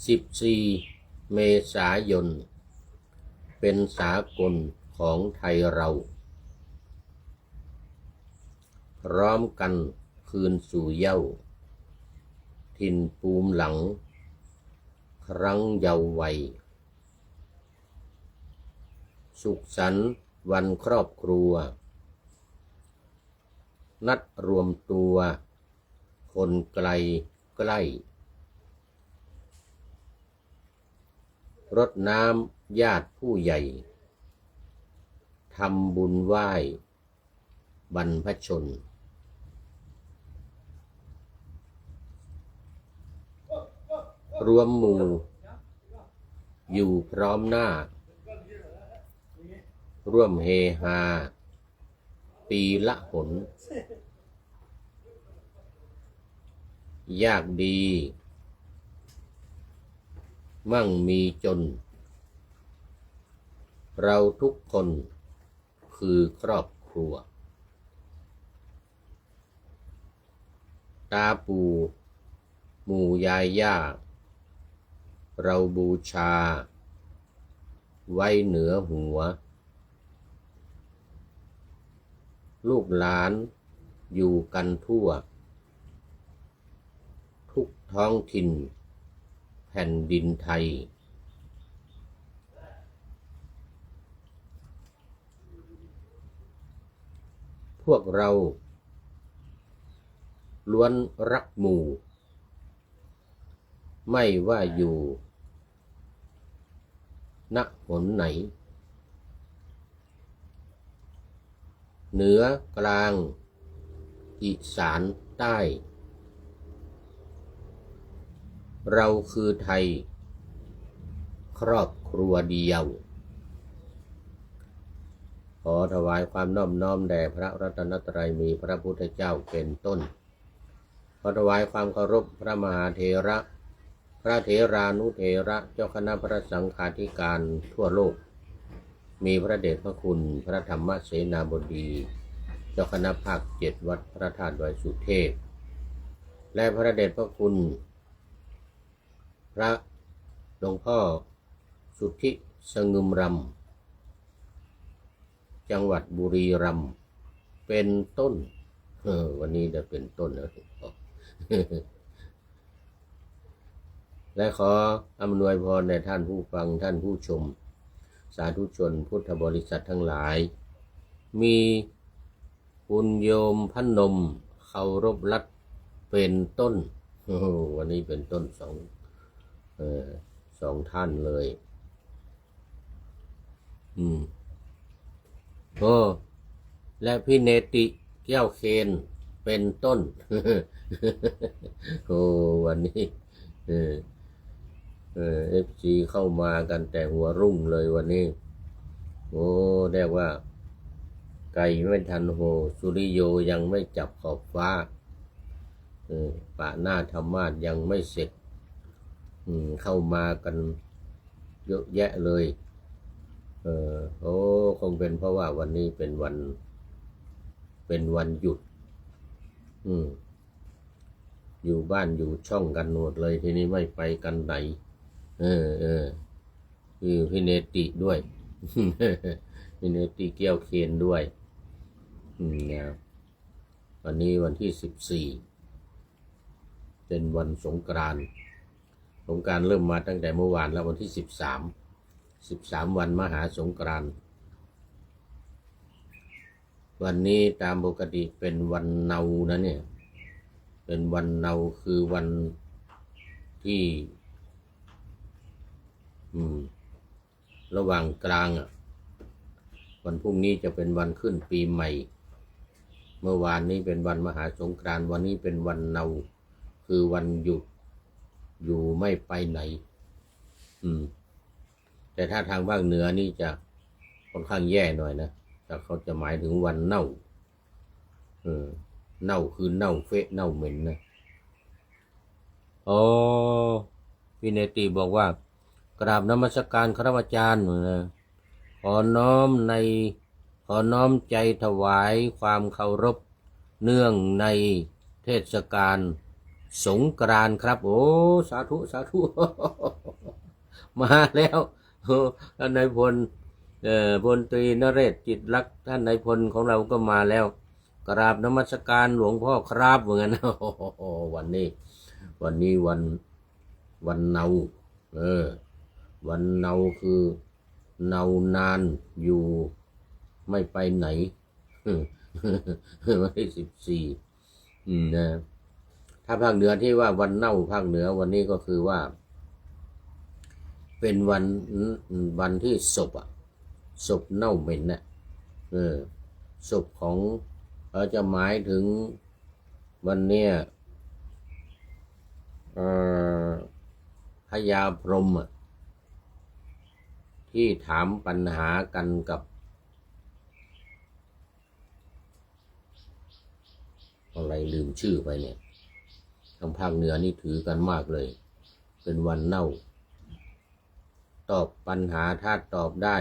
14 เมษายนเป็นสากลของไทยเราพร้อมกันคืนสู่เหย้าถิ่นปูมหลังครั้งเยาว์วัยสุขสันต์วันครอบครัวนัดรวมตัวคนไกลใกล้รดน้ำญาติผู้ใหญ่ทำบุญไหว้บรรพชนรวมหมู่อยู่พร้อมหน้าร่วมเฮฮาปีละหนยากดีมั่งมีจนเราทุกคนคือครอบครัวตาปู่หมู่ยายย่าเราบูชาไว้เหนือหัวลูกหลานอยู่กันทั่วทุกท้องถิ่นแผ่นดินไทยพวกเราล้วนรักหมู่ไม่ว่าอยู่ณหนไหนเหนือกลางอีสานใต้เราคือไทยครอบครัวเดียวขอถวายความนอบน้อมแด่พระรัตนตรัยมีพระพุทธเจ้าเป็นต้นขอถวายความเคารพพระมหาเถระพระเถรานุเถระเจ้าคณะพระสังฆาธิการทั่วโลกมีพระเดชพระคุณพระธรรมเสนาบดีเจ้าคณะภาค7วัดพระธาตุดอยสุเทพและพระเดชพระคุณพระหลวงพ่อสุทธิสงึมรำจังหวัดบุรีรัมย์เป็นต้นวันนี้จะเป็นต้นแล้วและขออำนวยพรแด่ท่านผู้ฟังท่านผู้ชมสาธุชนพุทธบริษัททั้งหลายมีคุณโยมพนมเคารพรัตน์เป็นต้นวันนี้เป็นต้นสองท่านเลยและพี่เนติแก้วเคนเป็นต้นวันนี้FC เข้ามากันแต่หัวรุ่งเลยวันนี้เรียกว่าไก่ไม่ทันโหสุริโยยังไม่จับขอบฟ้าปะหน้าธรรมาสยังไม่เสร็จเข้ามากันเยอะแยะเลยคงเป็นเพราะว่าวันนี้เป็นวันหยุดอยู่บ้านอยู่ช่องกันหมดเลยทีนี้ไม่ไปกันไหนคือพี่เนติด้วย พี่เนติเกี้ยวเคนด้วยวันนี้วันที่14เป็นวันสงกรานต์เริ่มมาตั้งแต่เมื่อวานแล้ววันที่13วันมหาสงกรานต์วันนี้ตามปกติเป็นวันเนานะเนี่ยเป็นวันเนาคือวันที่ระหว่างกลางวันพรุ่งนี้จะเป็นวันขึ้นปีใหม่เมื่อวานนี้เป็นวันมหาสงกรานต์วันนี้เป็นวันเนาคือวันหยุดอยู่ไม่ไปไหนแต่ถ้าทางภาคเหนือนี่จะค่อนข้างแย่หน่อยนะแต่เขาจะหมายถึงวันเน่าเน่าคือเน่าเฟะเน่าเหม็นนะพี่เนติบอกว่ากราบนมัสการครูอาจารย์ขอน้อมใจถวายความเคารพเนื่องในเทศกาล สงกรานต์ครับโอ้สาธุสาธุ มาแล้วท่านนายพลพลตรีนเรศจิตลักษ์ท่านนายพลของเราก็มาแล้วกราบนมัสการหลวงพ่อครับเหมือนกันวันนี้วันเนาวันเนาคือเนานานอยู่ไม่ไปไหนวันที่14นะถ้าภาคเหนือที่ว่าวันเน่าภาคเหนือวันนี้ก็คือว่าเป็นวันที่ศพเน่าเหม็นน่ะศพของจะหมายถึงวันเนี้ยพญาพรหมที่ถามปัญหากันกับอะไรลืมชื่อไปเนี่ยทางภาคเหนือนี่ถือกันมากเลยเป็นวันเน่าตอบปัญหาถ้าตอบได้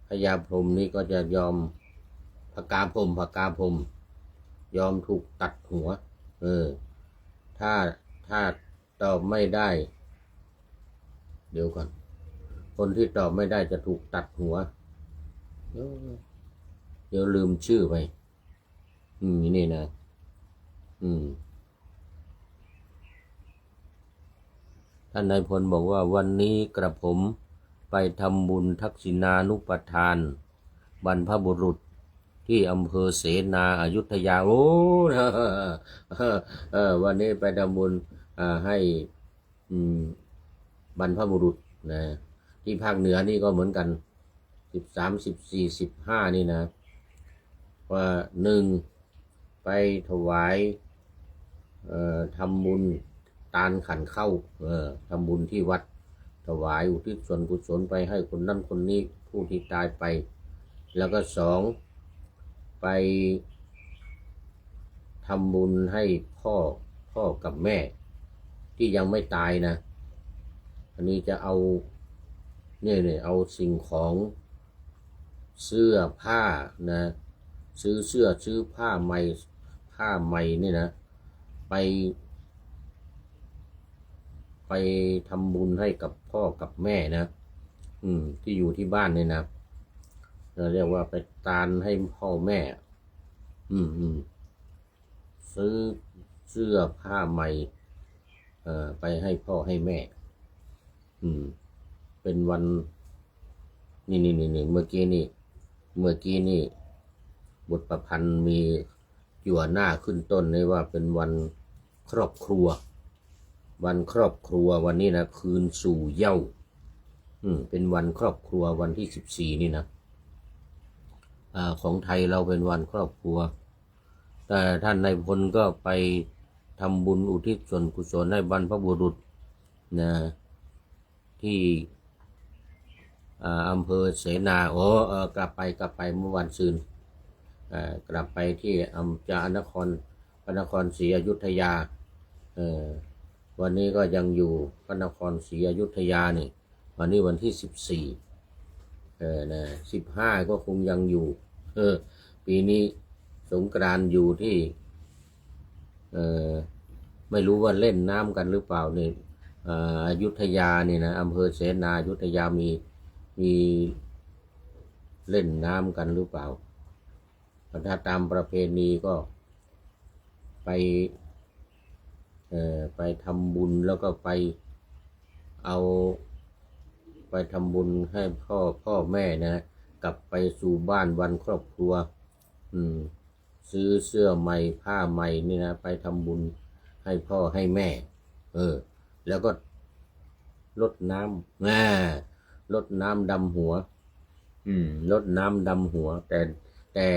พญาพรหมนี่ก็จะยอมพกาพรหมยอมถูกตัดหัวถ้าตอบไม่ได้เดี๋ยวก่อนคนที่ตอบไม่ได้จะถูกตัดหัวเดี๋ยวลืมชื่อไปนี่นะท่านนายพลบอกว่าวันนี้กระผมไปทำบุญทักษิณานุปทานบรรพบุรุษที่อำเภอเสนาอยุธยาโอ้วันนี้ไปทำบุญให้บรรพบุรุษนะที่ภาคเหนือนี่ก็เหมือนกัน13 14 15นี่นะว่า1ไปถวายทำบุญตาลขันเข้าทำบุญที่วัดถวายอุทิศส่วนกุศลไปให้คนนั้นคนนี้ผู้ที่ตายไปแล้วก็2ไปทำบุญให้พ่อกับแม่ที่ยังไม่ตายนะอันนี้จะเอาเอาสิ่งของเสื้อผ้านะซื้อเสื้อซื้อผ้าใหม่นี่นะไปทำบุญให้กับพ่อกับแม่นะที่อยู่ที่บ้านเนี่ยนะเราเรียกว่าไปตานให้พ่อแม่ซื้อเสื้อผ้าใหม่ไปให้พ่อให้แม่เป็นวันนี่เมื่อกี้นี่บทประพันธ์มีจั่วหน้าขึ้นต้นเลยว่าเป็นวันครอบครัววันนี้นะคืนสู่เหย้าเป็นวันครอบครัววันที่14นี่นะของไทยเราเป็นวันครอบครัวแต่ท่านนายพลก็ไปทำบุญอุทิศส่วนกุศลให้บรรพบุรุษนะที่อำเภอเสนากลับไปเมื่อวันซืนกลับไปที่จากพระนครศรีอยุธยาวันนี้ก็ยังอยู่พระนครศรีอยุธยานี่วันนี้วันที่14นะ15ก็คงยังอยู่ปีนี้สงกรานต์อยู่ที่ไม่รู้ว่าเล่นน้ำกันหรือเปล่าเนี่ยอยุธยานี่นะอำเภอเสนาอยุธยามีเล่นน้ำกันหรือเปล่าถ้าตามประเพณีก็ไปทำบุญแล้วก็ไปทำบุญให้พ่อแม่นะกลับไปสู่บ้านวันครอบครัวซื้อเสื้อใหม่ผ้าใหม่นี่นะไปทำบุญให้พ่อให้แม่แล้วก็รดน้ำดำหัวรดน้ำดำหัวแต่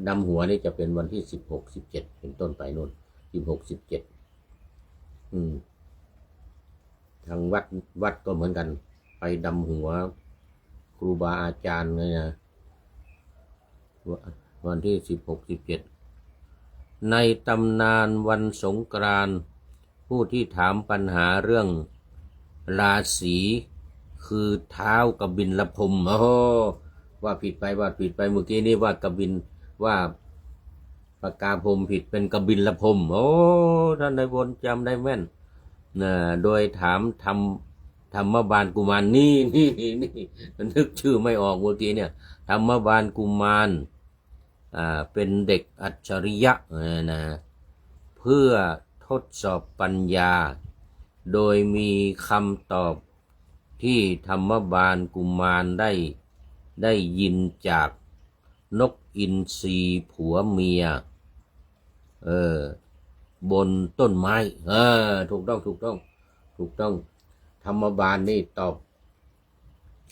ดำหัวนี่จะเป็นวันที่16 17เป็นต้นไปนู่น16 17ทางวัดก็เหมือนกันไปดำหัวครูบาอาจารย์เลยนะวันที่16 17ในตำนานวันสงกรานต์ผู้ที่ถามปัญหาเรื่องราศีคือเท้ากบิลพรหมว่าผิดไปเมื่อกี้นี่ว่ากบินว่า ปากกาพรมผิดเป็นกบิลพรหมโอ้ท่านนายพลจำได้แม่นนะโดยถามธรรมบาลกุมารนี่นึกชื่อไม่ออกเมื่อกี้เนี่ยธรรมบาลกุมารเป็นเด็กอัจฉริยะนะเพื่อทดสอบปัญญาโดยมีคำตอบที่ธรรมบาลกุมารได้ยินจากนกอินทรีผัวเมียบนต้นไม้ถูกต้องธรรมบาลนี่ตอบ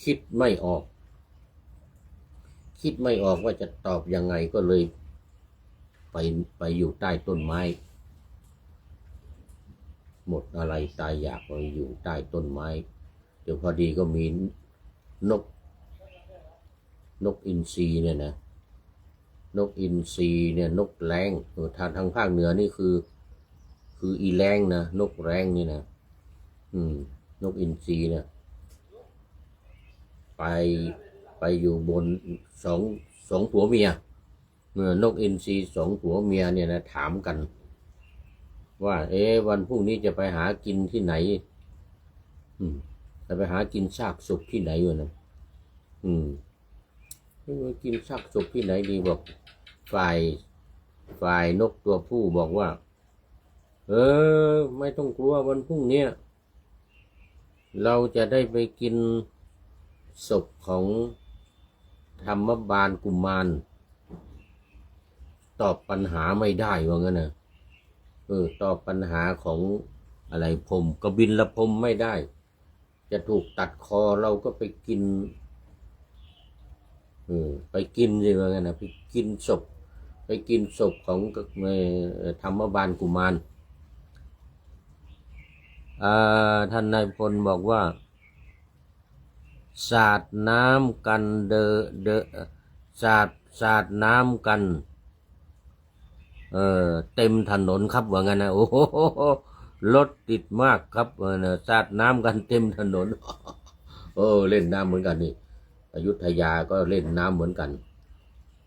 คิดไม่ออกว่าจะตอบยังไงก็เลยไปอยู่ใต้ต้นไม้หมดอะไรตายอยากไปอยู่ใต้ต้นไม้เดี๋ยวพอดีก็มีนกอินทรีเนี่ยนะนกอินทรีเนี่ยนกแร้งทางภาคเหนือนี่คืออีแร้งนะนกแร้งนี่นะนกอินทรีเนี่ยไปอยู่บนสองผัวเมียนกอินทรีสองผัวเมียเนี่ยนะถามกันว่าวันพรุ่งนี้จะไปหากินที่ไหนจะไปหากินซากศพที่ไหนวะนะกินซากศพที่ไหนดีบอกฝ่ายนกตัวผู้บอกว่าไม่ต้องกลัววันพรุ่งนี้เราจะได้ไปกินศพของธรรมบาลกุมารตอบปัญหาไม่ได้ว่างั้นนะตอบปัญหาของอะไรพรหมกบิลพรหมไม่ได้จะถูกตัดคอเราก็ไปกินสิว่างั้นนะไปกินศพของธรรมบาลกุมารท่านนายพลบอกว่าสาดน้ำกันสาดน้ำกันเต็มถนนครับว่างั้นนะโอ้โหรถติดมากครับสาดน้ำกันเต็มถนนเล่นน้ำเหมือนกันนี่อยุธยาก็เล่นน้ำเหมือนกัน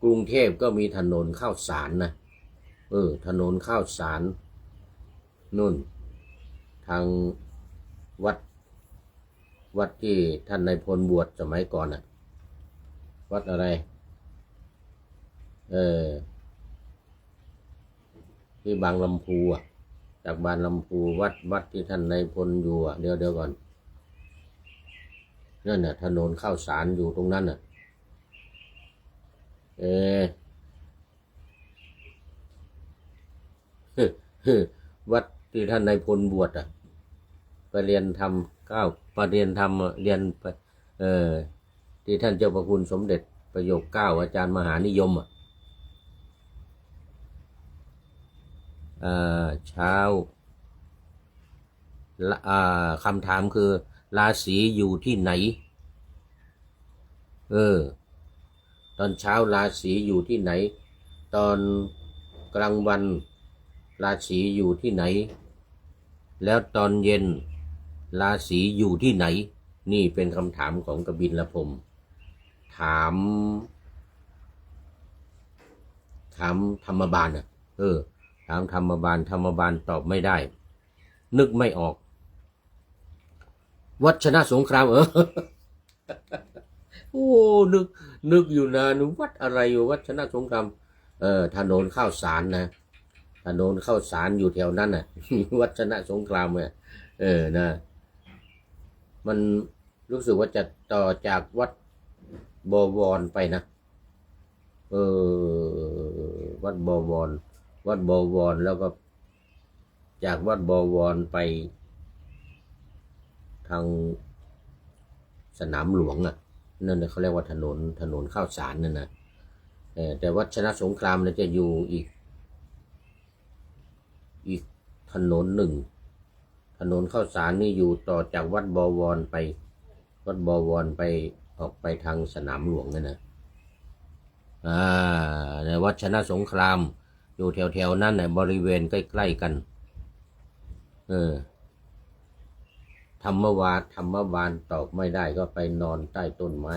กรุงเทพก็มีถนนข้าวสารนะถนนข้าวสารนู่นทางวัดที่ท่านนายพลบวชสมัยก่อนน่ะวัดอะไรที่บางลำพูจากบางลำพูวัดที่ท่านนายพลอยู่เดี๋ยวก่อนนั่นน่ะถนนข้าวสารอยู่ตรงนั้นน่ะวัดที่ท่านนายพลบวชไปเรียนทำไปเรียนทำเรียนไปที่ท่านเจ้าประคุณสมเด็จประโยคเก้าอาจารย์มหานิยมเช้าคำถามคือราศีอยู่ที่ไหนตอนเช้าราศีอยู่ที่ไหนตอนกลางวันราศีอยู่ที่ไหนแล้วตอนเย็นราศีอยู่ที่ไหนนี่เป็นคำถามของกบิลพรหมถามธรรมบาลถามธรรมบาลตอบไม่ได้นึกไม่ออกวัดชนะสงครามโอ้นึกอยู่นะวัดอะไรอยู่วัดชนะสงครามถนนข้าวสารนะถนนข้าวสารอยู่แถวนั้นน่ะวัดชนะสงครามนะมันรู้สึกว่าจะต่อจากวัดบวรไปนะวัดบวรแล้วก็จากวัดบวรไปทางสนามหลวงนั่นเขาเรียกว่าถนนข้าวสารนั่นนะแต่วัดชนะสงครามเนี่ยจะอยู่อีกถนนหนึ่งถนนข้าวสารนี่อยู่ต่อจากวัดบวรไปออกไปทางสนามหลวงนั่นนะในวัดชนะสงครามอยู่แถวนั้นในบริเวณใกล้ๆกันธรรมบาลตอบไม่ได้ก็ไปนอนใต้ต้นไม้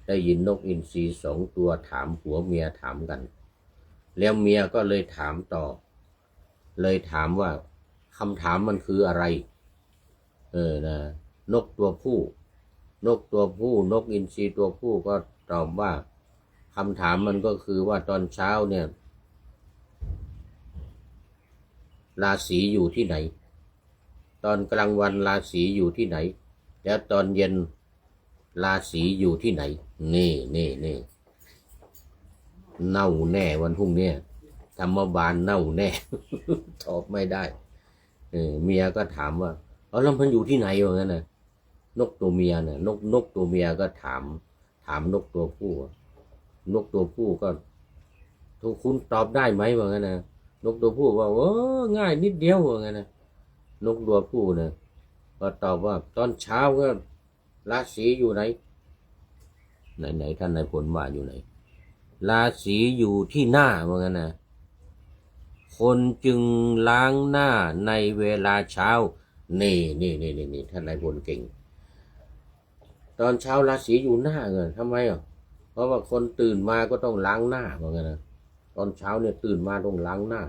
ได้ยินนกอินทรีสองตัวถามผัวเมียถามกัน แล้วเมียก็เลยถามต่อ เลยถามว่าคำถามมันคืออะไรนะนกตัวผู้นกตัวผู้นกอินทรีตัวผู้ก็ตอบว่าคำถามมันก็คือว่าตอนเช้าเนี่ยราศีอยู่ที่ไหนตอนกลางวันราศีอยู่ที่ไหนแล้วตอนเย็นราศีอยู่ที่ไหนนี่เน่าแน่วันพรุ่งนี้ธรรมบาลเน่าแน่ ตอบไม่ได้เมียก็ถามว่าแล้วมันอยู่ที่ไหนวะงั้นน่ะนกตัวเมียน่ะนกตัวเมียก็ถามนกตัวผู้นกตัวผู้ก็ทุกคุณตอบได้ไหมวะงั้นน่ะนกตัวผู้ว่าง่ายนิดเดียววะงั้นน่ะนกตัวผู้น่ะก็ตอบว่าตอนเช้าก็ราศีอยู่ไหนไหนท่านนายพลว่าอยู่ไหนราศีอยู่ที่หน้าว่างั้นนะคนจึงล้างหน้าในเวลาเช้านี่ท่านนายพลเก่งตอนเช้าราศีอยู่หน้าเงินทำไมอ่ะเพราะว่าคนตื่นมาก็ต้องล้างหน้าว่างั้นนะตอนเช้าเนี่ยตื่นมาต้องล้างหน้า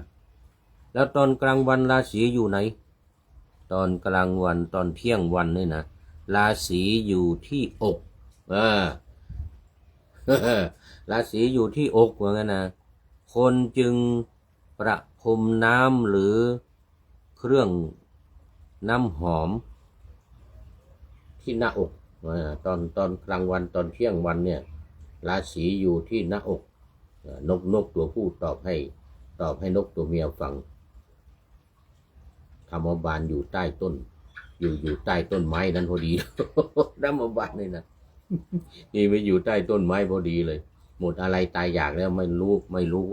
แล้วตอนกลางวันราศีอยู่ไหนตอนกลางวันตอนเที่ยงวันนี่นะราศีอยู่ที่อกราศีอยู่ที่อกว่างั้นนะคนจึงประพรมน้ำหรือเครื่องน้ำหอมที่หน้าอกตอนกลางวันตอนเที่ยงวันเนี่ยราศีอยู่ที่หน้าอกนกตัวผู้ตอบให้นกตัวเมียฟังธรรมบาลอยู่ใต้ต้นอยู่ใต้ต้นไม้นั้นพอดี ธรรมบาลนี่นะนี่ไปอยู่ใต้ต้นไม้พอดีเลยหมดอะไรตายอยากแล้วไม่รู้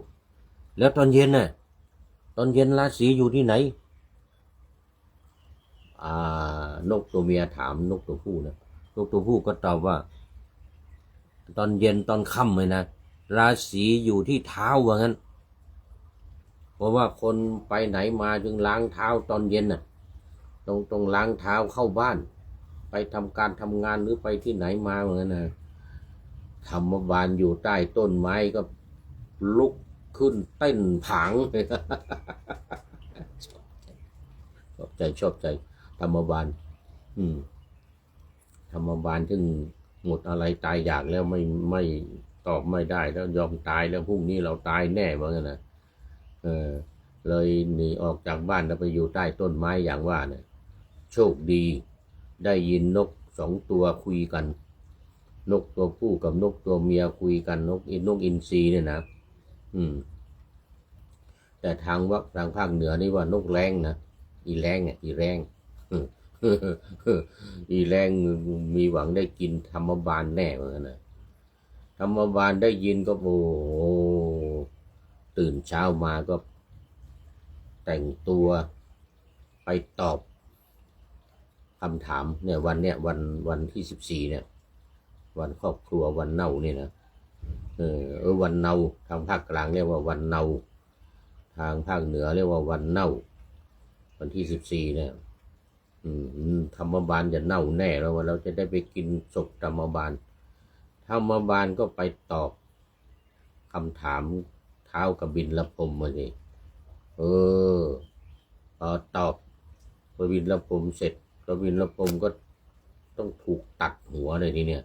แล้วตอนเย็นน่ะตอนเย็นราศีอยู่ที่ไหนนกตัวเมียถามนกตัวผู้นะนกตัวผู้ก็ตอบว่าตอนเย็นตอนค่ำเลยนะราศีอยู่ที่เท้าว่างั้นเพราะว่าคนไปไหนมาจึงล้างเท้าตอนเย็นน่ะต้องล้างเท้าเข้าบ้านไปทำการทำงานหรือไปที่ไหนมาเหมือนกันนะธรรมบาลอยู่ใต้ต้นไม้ก็ลุกขึ้นเต้นผาง ชอบใจธรรมบาลธรรมบาลถึงหมดอะไรตายอยากแล้วไม่ตอบไม่ได้แล้วยอมตายแล้วพรุ่งนี้เราตายแน่เหมือนกันนะเลยหนีออกจากบ้านแล้วไปอยู่ใต้ต้นไม้อย่างว่าเนี่ยโชคดีได้ยินนก2 ตัวคุยกันนกตัวผู้กับนกตัวเมียคุยกันนกอินทรีเนี่ยนะแต่ทางภาคเหนือนี่ว่านกแรงนะอีแรงอีแรง อีแรงมีหวังได้กินธรรมบาลแน่เหมือนกันนะธรรมบาลได้ยินก็โอ้ตื่นเช้ามาก็แต่งตัวไปตอบคำถามเนี่ยวันที่14เนี่ยวันครอบครัววันเน่าเนี่ยนะวันเน่าทางภาคกลางเรียกว่าวันเน่าทางภาคเหนือเรียกว่าวันเน่าวันที่14เนี่ยธรรมบาลจะเน่าแน่แล้วว่าเราจะได้ไปกินศพธรรมบาลก็ไปตอบคำถามเท้ากบิลพรหมมาสิพอตอบกบิลพรหมเสร็จกบิลพรหมก็ต้องถูกตัดหัวเลยทีเนี้ย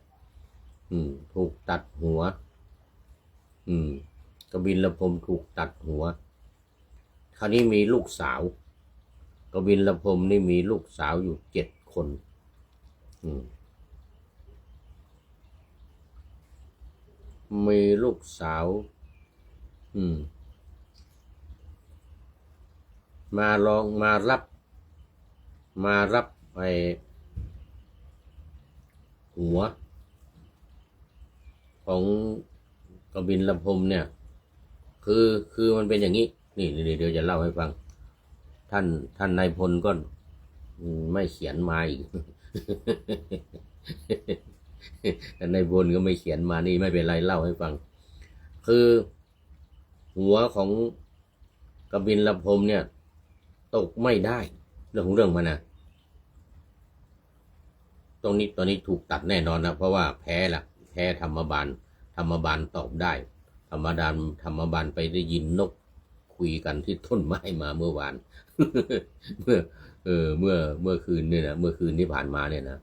ถูกตัดหัวกบิลพรหมถูกตัดหัวคราวนี้มีลูกสาวกบิลพรหมนี่มีลูกสาวอยู่7 คนมีลูกสาวมารับไปหัวของกบิลพรหมเนี่ยคือมันเป็นอย่างนี้นี่เดี๋ยวจะเล่าให้ฟังท่านนายพลก็ไม่เขียนมาอีก ท่านนายพลก็ไม่เขียนมานี่ไม่เป็นไรเล่าให้ฟังคือหัวของกบิลพรหมเนี่ยตกไม่ได้เรื่องของเรื่องมันนะตอนนี้ถูกตัดแน่นอนนะเพราะว่าแพ้ธรรมบาลตอบได้ ธรรมดาธรรมบาลไปได้ยินนกคุยกันที่ต้นไม้มาเมื่อวาน เมื่อเมื่อคืนเนี่ยนะเมื่อคืนที่ผ่านมาเนี่ยนะ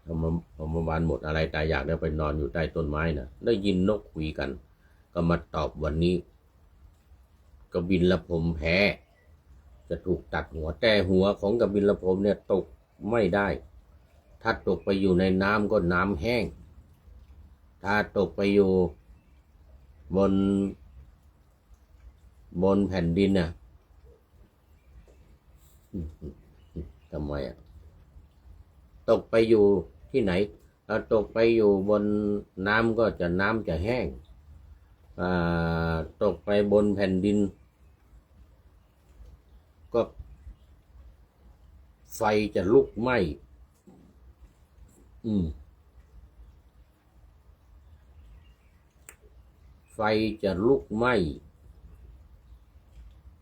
ธรรมบาลหมดอะไรตายอยากได้ไปนอนอยู่ใต้ต้นไม้นะได้ยินนกคุยกันก็มาตอบวันนี้กบิลพรหมแพ้จะถูกตัดหัวแต่หัวของกบิลพรหมเนี่ยตกไม่ได้ถ้าตกไปอยู่ในน้ำก็น้ำแห้งถ้าตกไปอยู่บนแผ่นดินน่ะทำไมตกไปอยู่ที่ไหนถ้าตกไปอยู่บนน้ำก็จะน้ำจะแห้งตกไปบนแผ่นดินก็ไฟจะลุกไหม้ไฟจะลุกไหม้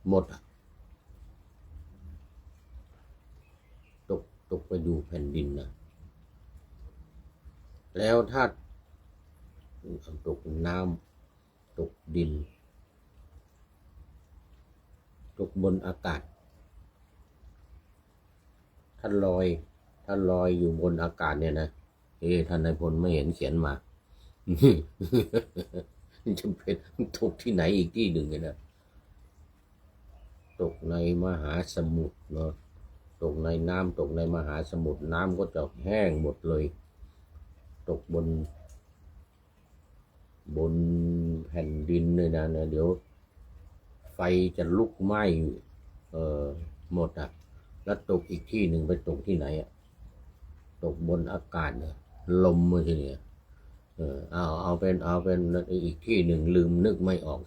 หมดตกไปดูแผ่นดินนะแล้วถ้าตกน้ำตกดินตกบนอากาศถ้าลอยอยู่บนอากาศเนี่ยนะท่านนายพลไม่เห็นเขียนมา จะเป็นตกที่ไหนอีกที่หนึ่งเนี่ยนะตกในมหาสมุทรเนาะตกในน้ำตกในมหาสมุทรน้ำก็จะแห้งหมดเลยตกบนแผ่นดินเลยนะเดี๋ยวไฟจะลุกไหม้หมดแล้วตกอีกที่หนึ่งไปตกที่ไหนตกบนอากาศเนี่ยลมมาทีเนี่ยเอาเป็นอีกที่หนึ่งลืมนึกไม่ออก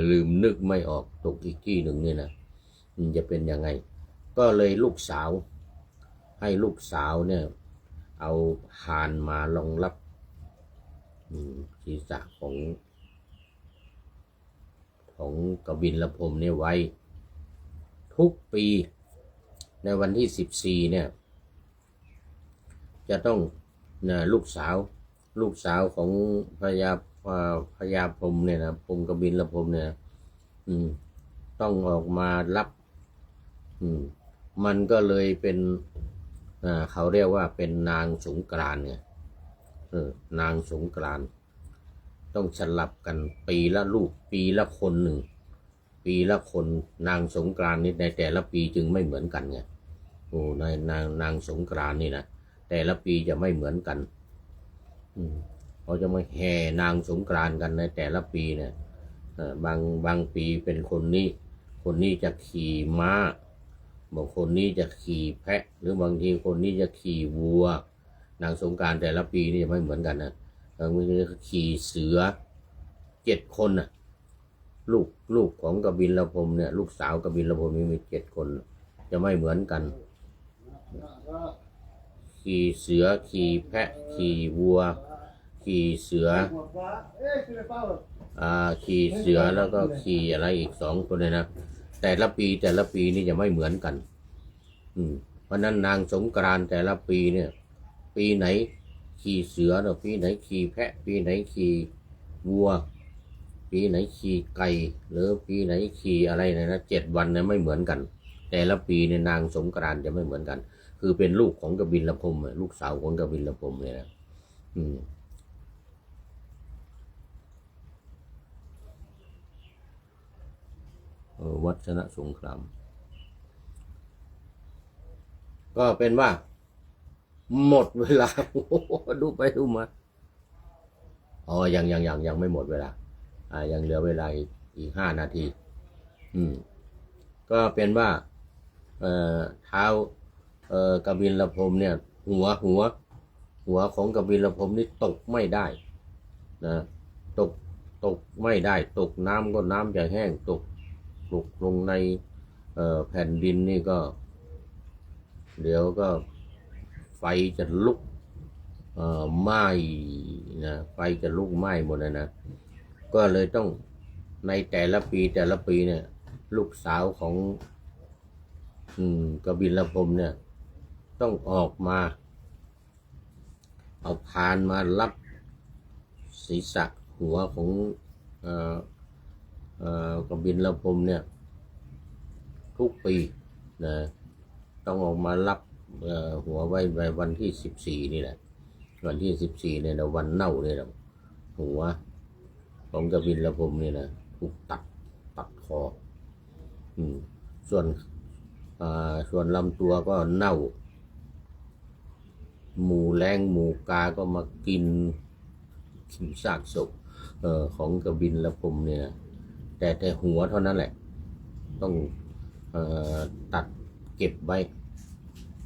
ลืมนึกไม่ออกตกอีกที่หนึ่งเนี่ยนะมันจะเป็นยังไงก็เลยลูกสาวให้ลูกสาวเนี่ยเอาพานมารองรับศีรษะของกบิลพรหมเนี่ยไว้ทุกปีในวันที่14เนี่ยจะต้องลูกสาวของพญาพรหมเนี่ยนะพรหมกบิลพรหมเนี่ยต้องออกมารับมันก็เลยเป็นเขาเรียกว่าเป็นนางสงกรานต์ไงนางสงกรานต์ต้องสลับกันปีละลูกปีละคนหนึ่งปีละคนนางสงกรานต์นี่ในแต่ละปีจึงไม่เหมือนกันไงในนางสงกรานต์นี่นะแต่ละปีจะไม่เหมือนกันเขาจะมาแห่นางสงกรานต์กันในแต่ละปีเนี่ยบางปีเป็นคนนี้จะขี่ม้าบางคนนี้จะขี่แพะหรือบางทีคนนี้จะขี่วัวนางสงกรานต์แต่ละปีนี่จะไม่เหมือนกันนะบางทีขี่เสือ7 คนน่ะลูกของกบิลพรหมเนี่ยลูกสาวกบิลพรหมมี7 คนจะไม่เหมือนกันขี่เสือขี่แพะขี่วัวขี่เสือขี่เสือแล้วก็ขี่อะไรอีก2 คนเลยนะแต่ละปีนี่จะไม่เหมือนกันเพราะนั้นนางสงกรานต์แต่ละปีเนี่ยปีไหนขี่เสือเนาะปีไหนขี่แพะปีไหนขี่วัวปีไหนขี่ไก่หรือปีไหนขี่อะไรนะ7 วันเนี่ยไม่เหมือนกันแต่ละปีเนี่ยนางสงกรานต์จะไม่เหมือนกันคือเป็นลูกของกบิลพรหมลูกสาวของกบิลพรหมเนี่ยนะวัฒนสงครามก็เป็นว่าหมดเวลา ดูไปดูมายังไม่หมดเวลายังเหลือเวลาอีก5 นาทีก็เป็นว่าเท้ากบิลพรหมเนี่ยหัวของกบิลพรหมนี่ตกไม่ได้นะตกไม่ได้ตกน้ำก็น้ำจะแห้งตกลงในแผ่นดินนี่ก็เดี๋ยวก็ไฟจะลุกไหม้นะไฟจะลุกไหม้หมดเลยนะก็เลยต้องในแต่ละปีเนี่ยลูกสาวของกบิลพรหมเนี่ยต้องออกมา เอาพานมารับศีรษะหัวของกบิลพรหมเนี่ยทุกปีนะต้องออกมารับหัวไว้ในวันที่14นี่แหละวันที่14เนี่ยนะวันเน่าเนี่ยนะหัวของกบิลพรหมเนี่ยนะถูกตัดคอส่วนลำตัวก็เน่าหมูแรงหมูกาก็มากินซากศพของกบิลพรหมเนี่ยแต่หัวเท่านั้นแหละต้องตัดเก็บไว้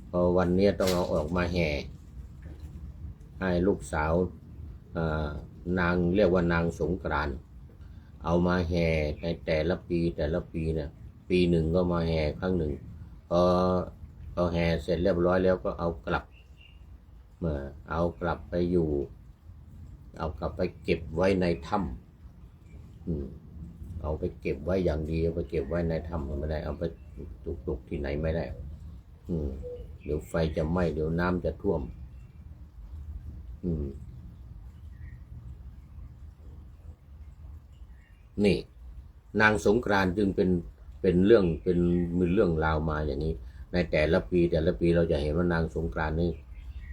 พอวันนี้ต้องเอาออกมาแห่ให้ลูกสาวนางเรียกว่านางสงกรานต์เอามาแห่ในแต่ละปีเนี่ยปีหนึ่งก็มาแห่ครั้งหนึ่งพอแห่เสร็จเรียบร้อยแล้วก็เอากลับไปอยู่เอากลับไปเก็บไว้ในถ้ำเอาไปเก็บไว้อย่างดีเอาไปเก็บไว้ในถ้ำไม่ได้เอาไปตุกที่ไหนไม่ได้เดี๋ยวไฟจะไหม้เดี๋ยวน้ำจะท่วมนี่นางสงกรานต์จึงเป็นเรื่องราวมาอย่างนี้ในแต่ละปีเราจะเห็นว่านางสงกรานต์นี่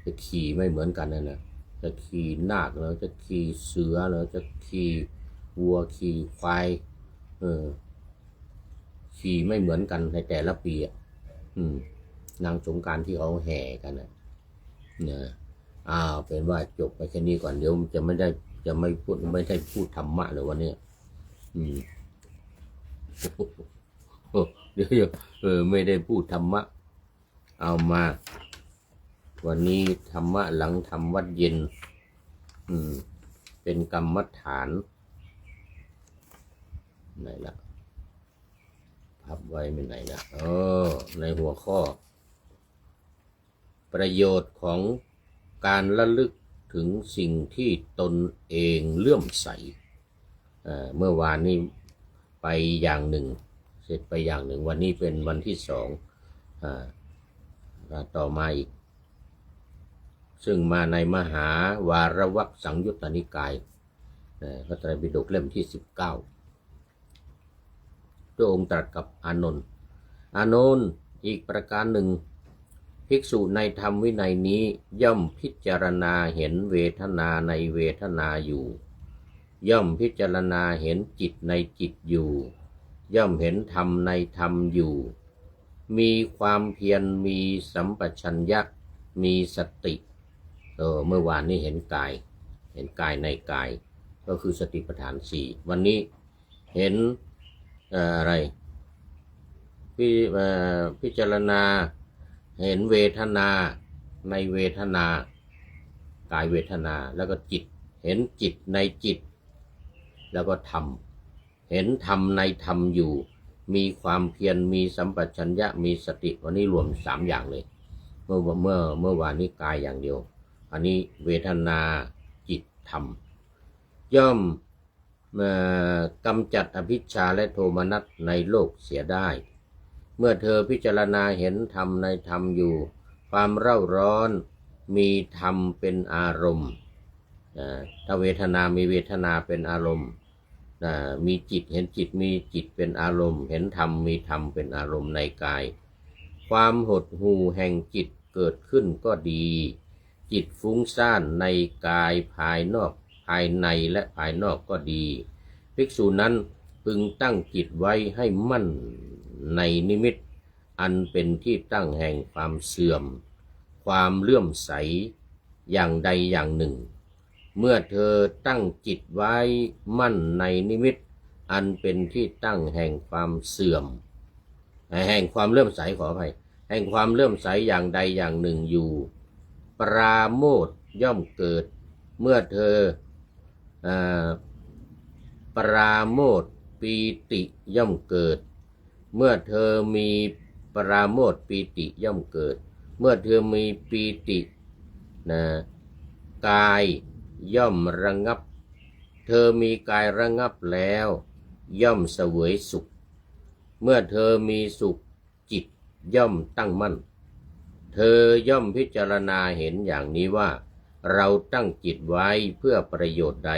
จะขี่ไม่เหมือนกันนะจะขี่นาคแล้วจะขี่เสือแล้วจะขี่วัวขี่ควายขี่ไม่เหมือนกันในแต่ละปีนางสงกรานต์ที่เขาแห่กันนะเป็นว่าจบไปแค่นี้ก่อนเดี๋ยวจะไม่ได้พูดธรรมะเลยวันนี้เดี๋ยวไม่ได้พูดธรรมะเอามาวันนี้ธรรมะหลังทำวัดเย็นเป็นกรรมฐานไหนล่ะพับไว้เป็นไหนนะในหัวข้อประโยชน์ของการระลึกถึงสิ่งที่ตนเองเลื่อมใสเมื่อวานนี้ไปอย่างหนึ่งเสร็จไปอย่างหนึ่งวันนี้เป็นวันที่2ต่อมาอีกซึ่งมาในมหาวารวรรคสังยุตตนิกายพระไตรปิฎกเล่มที่19พระองค์ตรัสกับอานนท์อีกประการหนึ่งภิกษุในธรรมวินัยนี้ย่อมพิจารณาเห็นเวทนาในเวทนาอยู่ย่อมพิจารณาเห็นจิตในจิตอยู่ย่อมเห็นธรรมในธรรมอยู่มีความเพียรมีสัมปชัญญะมีสติเมื่อวานนี้เห็นกายในกายก็คือสติปัฏฐาน4วันนี้เห็นอะไรพิจารณาเห็นเวทนาในเวทนากายเวทนาแล้วก็จิตเห็นจิตในจิตแล้วก็ธรรมเห็นธรรมในธรรมอยู่มีความเพียรมีสัมปชัญญะมีสติวันนี้รวม3อย่างเลยเมื่อวานนี้กายอย่างเดียวอันนี้เวทนาจิตธรรมย่อมกำจัดอภิชฌาและโทมนัสในโลกเสียได้เมื่อเธอพิจารณาเห็นธรรมในธรรมอยู่ความเร่าร้อนมีธรรมเป็นอารมณ์ถ้าเวทนามีเวทนาเป็นอารมณ์มีจิตเห็นจิตมีจิตเป็นอารมณ์เห็นธรรมมีธรรมเป็นอารมณ์ในกายความหดหู่แห่งจิตเกิดขึ้นก็ดีจิตฟุ้งซ่านในกายภายนอกภายในและภายนอกก็ดีภิกษุนั้นพึงตั้งจิตไว้ให้มั่นในนิมิตอันเป็นที่ตั้งแห่งความเสื่อมความเลื่อมใสอย่างใดอย่างหนึ่งเมื่อเธอตั้งจิตไว้มั่นในนิมิตอันเป็นที่ตั้งแห่งความเสื่อมแห่งความเลื่อมใสขออภัยแห่งความเลื่อมใสอย่างใดอย่างหนึ่งอยู่ปราโมทย์ย่อมเกิดเมื่อเธอปราโมทย์ปีติย่อมเกิดเมื่อเธอมีปราโมทย์ปีติย่อมเกิดเมื่อเธอมีปีติกายย่อมระงับเธอมีกายระงับแล้วย่อมเสวยสุขเมื่อเธอมีสุขจิตย่อมตั้งมั่นเธอย่อมพิจารณาเห็นอย่างนี้ว่า เราตั้งจิตไว้เพื่อประโยชน์ใด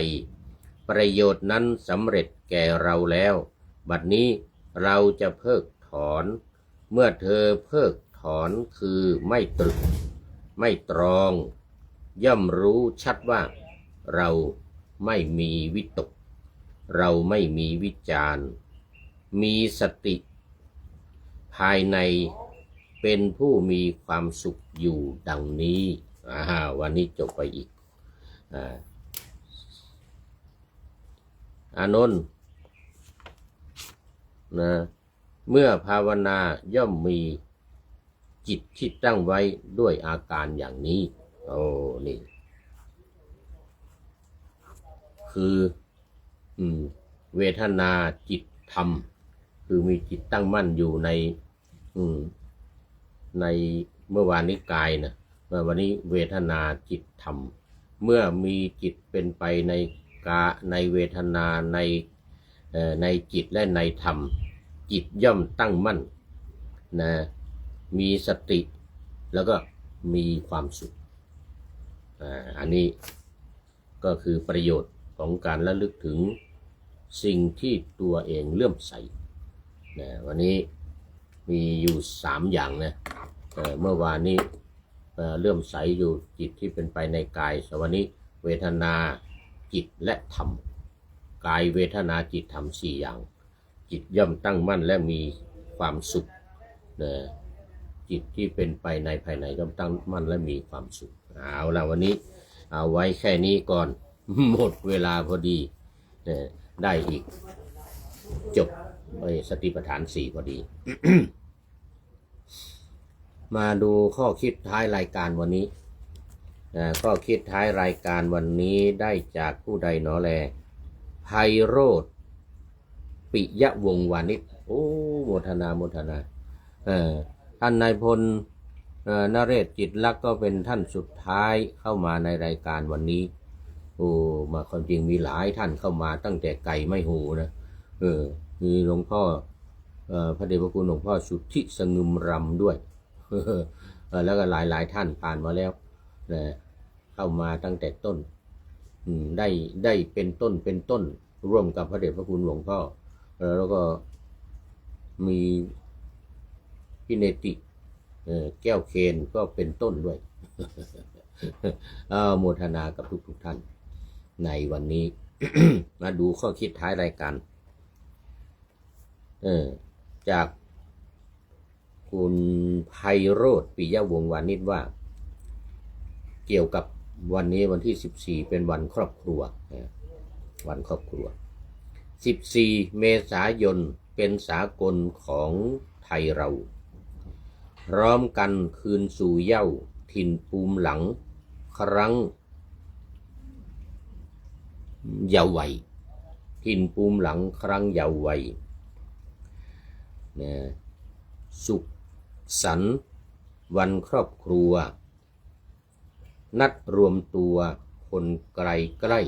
ประโยชน์นั้นสำเร็จแก่เราแล้วบัดนี้เราจะเพิกถอนเมื่อเธอเพิกถอนคือไม่ตรึกไม่ตรองย่อมรู้ชัดว่าเราไม่มีวิตกเราไม่มีวิจารณ์มีสติภายในเป็นผู้มีความสุขอยู่ดังนี้วันนี้จบไปอีกอานนท์นะเมื่อภาวนาย่อมมีจิตที่ตั้งไว้ด้วยอาการอย่างนี้นี่คือเวทนาจิตธรรมคือมีจิตตั้งมั่นอยู่ในเมื่อวานนี้กายนะวันนี้เวทนาจิตธรรมเมื่อมีจิตเป็นไปในเวทนาในจิตและในธรรมจิตย่อมตั้งมั่นนะมีสติแล้วก็มีความสุขอันนี้ก็คือประโยชน์ของการระลึกถึงสิ่งที่ตัวเองเลื่อมใสนะวันนี้มีอยู่3อย่างนะเมื่อวานนี้เลื่อมใสอยู่จิตที่เป็นไปในกายวันนี้เวทนาจิตและธรรมกายเวทนาจิตธรรม4อย่างจิตย่อมตั้งมั่นและมีความสุขนะจิตที่เป็นไปในภายในย่อมตั้งมั่นและมีความสุขเอาละวันนี้เอาไว้แค่นี้ก่อนหมดเวลาพอดีได้อีกจบสติปัฏฐาน4พอดี มาดูข้อคิดท้ายรายการวันนี้ข้อคิดท้ายรายการวันนี้ได้จากผู้ใดหนอแลไพโรจน์ปิยวงศ์วานิชโมทนาท่านนายพลนเรศจิตลักษ์ก็เป็นท่านสุดท้ายเข้ามาในรายการวันนี้มาความจริงมีหลายท่านเข้ามาตั้งแต่ไก่ไม่หูนะมีหลวงพ่อพระเดชพระคุณหลวงพ่อสุทธิสงึมรำด้วยแล้วก็หลายท่านผ่านมาแล้วนะเข้ามาตั้งแต่ต้นได้เป็นต้นร่วมกับพระเดชพระคุณหลวงพ่อแล้วก็มีพี่เนติแก้วเคนก็เป็นต้นด้วย โมทนากับทุกท่านในวันนี้ มาดูข้อคิดท้ายรายการจากคุณไพโรจน์ปิยวงศ์วานิชว่าเกี่ยวกับวันนี้วันที่14เป็นวันครอบครัววันครอบครัว14เมษายนเป็นสากลของไทยเราพร้อมกันคืนสู่เหย้าถิ่นภูมิหลังครั้งเยาว์วัยถิ่นภูมิหลังครั้งเยาว์วัยสุขสันต์วันครอบครัวนัดรวมตัวคนไกลใกล้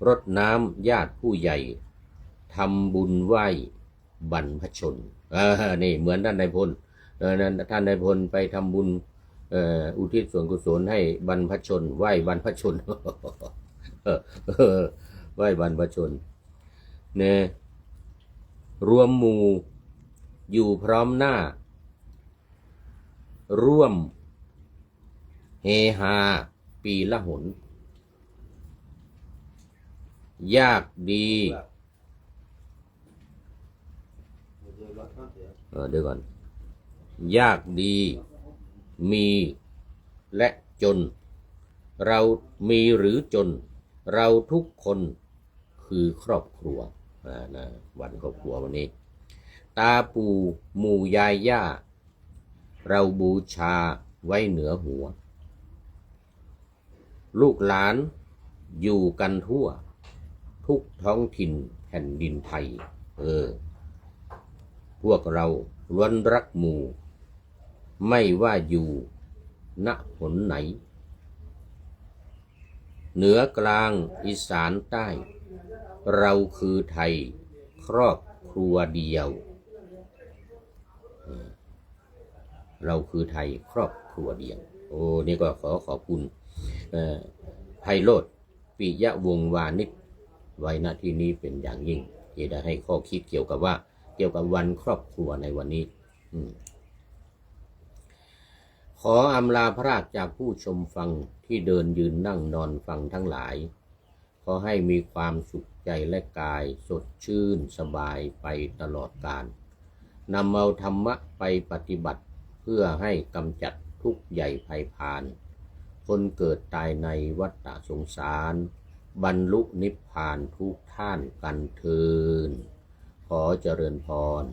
รดน้ำญาติผู้ใหญ่ทำบุญไหว้บรรพชนนี่เหมือนท่านนายพลท่านนายพลไปทำบุญอุทิศส่วนกุศลให้บรรพชนไหว้บรรพชน ไหว้บรรพชนเนี่ยรวมหมู่อยู่พร้อมหน้าร่วมเฮฮาปีละหนยากดีเดี๋ยวก่อนยากดีมีและจนเรามีหรือจนเราทุกคนคือครอบครัววันครอบครัววันนี้ตาปู่หมู่ยายย่าเราบูชาไว้เหนือหัวลูกหลานอยู่กันทั่วทุกท้องถิ่นแผ่นดินไทยพวกเราล้วนรักหมู่ไม่ว่าอยู่ณหนไหนเหนือกลางอีสานใต้เราคือไทยครอบครัวเดียวเราคือไทยครอบครัวเดียว โอ้นี่ก็ขอบคุณไพโรจน์ปิยวงศ์วานิชไว้ณที่นี้เป็นอย่างยิ่งที่ได้ให้ข้อคิดเกี่ยวกับวันครอบครัวในวันนี้ขออำลาพระราชจากผู้ชมฟังที่เดินยืนนั่งนอนฟังทั้งหลายขอให้มีความสุขใจและกายสดชื่นสบายไปตลอดกาลนำเอาธรรมะไปปฏิบัติเพื่อให้กำจัดทุกข์ใหญ่ภัยพานคนเกิดตายในวัฏสงสารบรรลุนิพพานทุกท่านกันเทอญขอเจริญพร